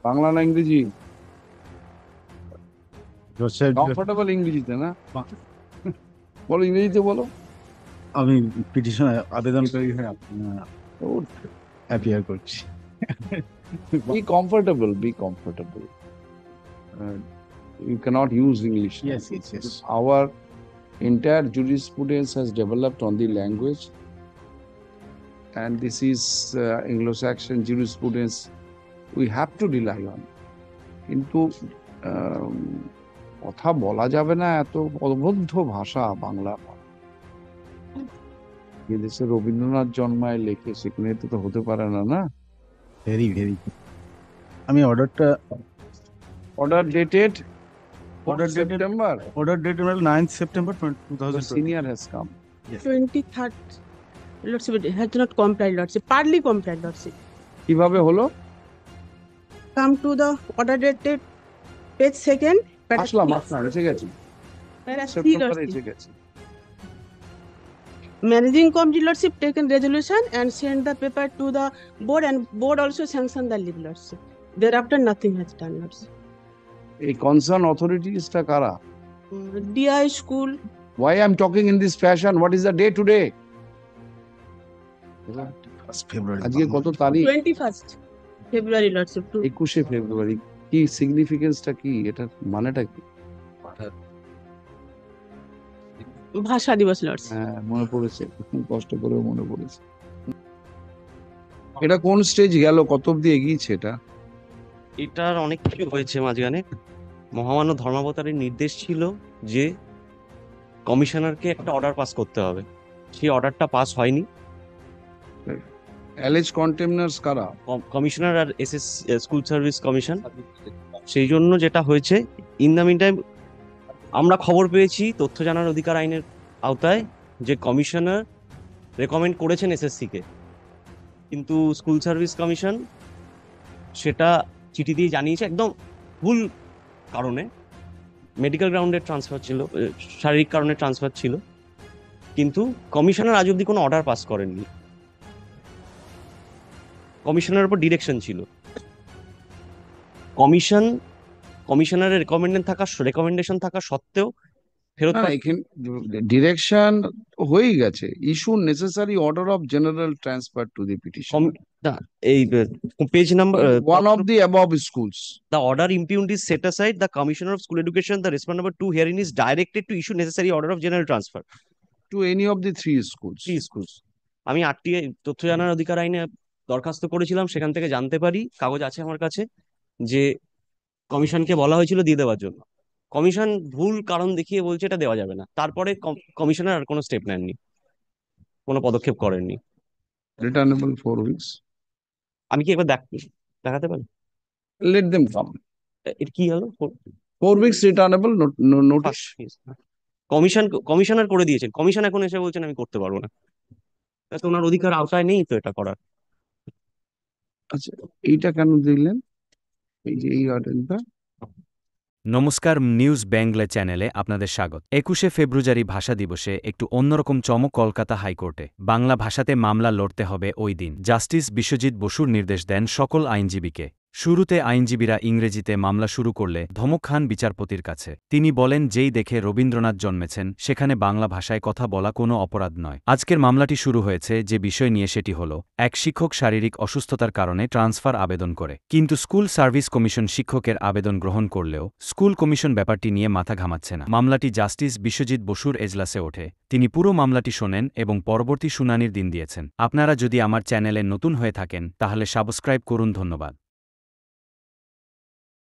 বাংলা না ইংরেজি? Joseph comfortable ইংরেজিতে না? বলো, ইংরেজিতে বলো। আমি পিটিশন আবেদনকারী হয়ে অ্যাপিয়ার করছি। Be comfortable, be comfortable. You cannot use English now. Yes, yes, yes. Our entire jurisprudence has developed on the language, and this is Anglo-Saxon jurisprudence. We have to rely on. কিন্তু কথা বলা যাবে না, এত অবদ্ধ ভাষা বাংলা। এদেশে রবীন্দ্রনাথ জন্মায় লেখে, সেখানে তো হতে পারে না, না? Very very. আমি অর্ডারটা order dated Order dated- September. Order date 9 September 2020। Senior has come. 23rd, Lordship, it has not complied, Lordship, partly complied, Lordship. কিভাবে হলো? Come to the order dated page second, আসলাম এসে গেছি, paragraph 3, সেপ্টেম্বরে Lordship. এসে গেছি। Managing Committee, Lordship, taken resolution and sent the paper to the board, and board also sanctioned the leave, Lordship. Thereafter, nothing has done, Lordship. এই concern অথরিটিসটা কারা? DI school, Why I'm talking in this fashion? What is the day today? ফেব্রুয়ারি। আজকে কত তারিখ? 21st February, Lordship. 21শে ফেব্রুয়ারি। কি সিগনিফিকেন্সটা কি, এটার মানেটা কি? ভাষা দিবস, Lordship. হ্যাঁ, মনে পড়েছে, কষ্ট করেও মনে পড়েছে। এটা কোন স্টেজ গেল, কত অব্দি এগিয়েছে এটা? এটার অনেক কিছু হয়েছে মাঝখানে। মহামান্য ধর্মাবতারের নির্দেশ ছিল যে কমিশনারকে একটা অর্ডার পাস করতে হবে, সেই অর্ডারটা পাস হয়নি। অ্যালেজ কন্টেমনার্স কারা? কমিশনার আর এসএস স্কুল সার্ভিস কমিশন। সেই জন্য যেটা হয়েছে, ইন দ্য মিন টাইম আমরা খবর পেয়েছি তথ্য জানার অধিকার আইনের আওতায় যে কমিশনার রেকমেন্ড করেছেন এসএসসি-কে, কিন্তু স্কুল সার্ভিস কমিশন সেটা চিঠি দিয়ে জানিয়েছে একদম ভুল কারণে। মেডিকেল গ্রাউন্ডে ট্রান্সফার ছিল, শারীরিক কারণে ট্রান্সফার ছিল, কিন্তু কমিশনার আজ অব্দি কোনো অর্ডার পাস করেননি। কমিশনারের উপর ডিরেকশন ছিল। কমিশনারের রেকমেন্ডেশন থাকা সত্ত্বেও ফেরত না, এখানে ডিরেকশন হয়ে গেছে। Issue necessary order of general transfer to the petition. এই page number one of the above schools. The order impugned is set aside. The Commissioner of School Education, the respondent number 2 herein is directed to issue necessary order of general transfer. To any of the three schools. Three schools. আমি RTI তথ্য জানার অধিকার আইনে দরখাস্ত করেছিলাম, সেখান থেকে জানতে পারি, কাগজ আছে আমার কাছে, যে কমিশনকে বলা হয়েছিল দিয়ে দেওয়ার জন্য। কমিশন ভুল কারণ দেখিয়ে বলছে এটা দেওয়া যাবে না। তারপরে কমিশনার আর কোনো স্টেপ নেননি, কোনো পদক্ষেপ করেননি। Returnable 4 weeks। আমি কি একবার দেখাতে পারি? Let them come. এটা কি হলো? 4 weeks রিটার্নেবল নোটিশ। কমিশনার করে দিয়েছেন, কমিশন এখন এসে বলছেন আমি করতে পারবো না। তো ওনার অধিকার আওতায় নেই তো এটা করার। আচ্ছা, এইটা কেন দিলেন, এই যে এই অর্ডারটা? নমস্কার, নিউজ বাংলা চ্যানেলে আপনাদের স্বাগত। 21শে ফেব্রুয়ারি ভাষা দিবসে একটু অন্যরকম চমক কলকাতা হাইকোর্টে। বাংলা ভাষাতে মামলা লড়তে হবে ওই দিন। জাস্টিস বিশ্বজিৎ বসুর নির্দেশ দেন সকল আইনজীবীকে। শুরুতে আইনজীবীরা ইংরেজিতে মামলা শুরু করলে ধমক খান বিচারপতির কাছে। তিনি বলেন, যেই দেখে রবীন্দ্রনাথ জন্মেছেন সেখানে বাংলা ভাষায় কথা বলা কোনো অপরাধ নয়। আজকের মামলাটি শুরু হয়েছে যে বিষয় নিয়ে, সেটি হল এক শিক্ষক শারীরিক অসুস্থতার কারণে ট্রান্সফার আবেদন করে, কিন্তু স্কুল সার্ভিস কমিশন শিক্ষকের আবেদন গ্রহণ করলেও স্কুল কমিশন ব্যাপারটি নিয়ে মাথা ঘামাচ্ছে না। মামলাটি জাস্টিস বিশ্বজিৎ বসুর এজলাসে ওঠে। তিনি পুরো মামলাটি শোনেন এবং পরবর্তী শুনানির দিন দিয়েছেন। আপনারা যদি আমার চ্যানেলে নতুন হয়ে থাকেন তাহলে সাবস্ক্রাইব করুন। ধন্যবাদ।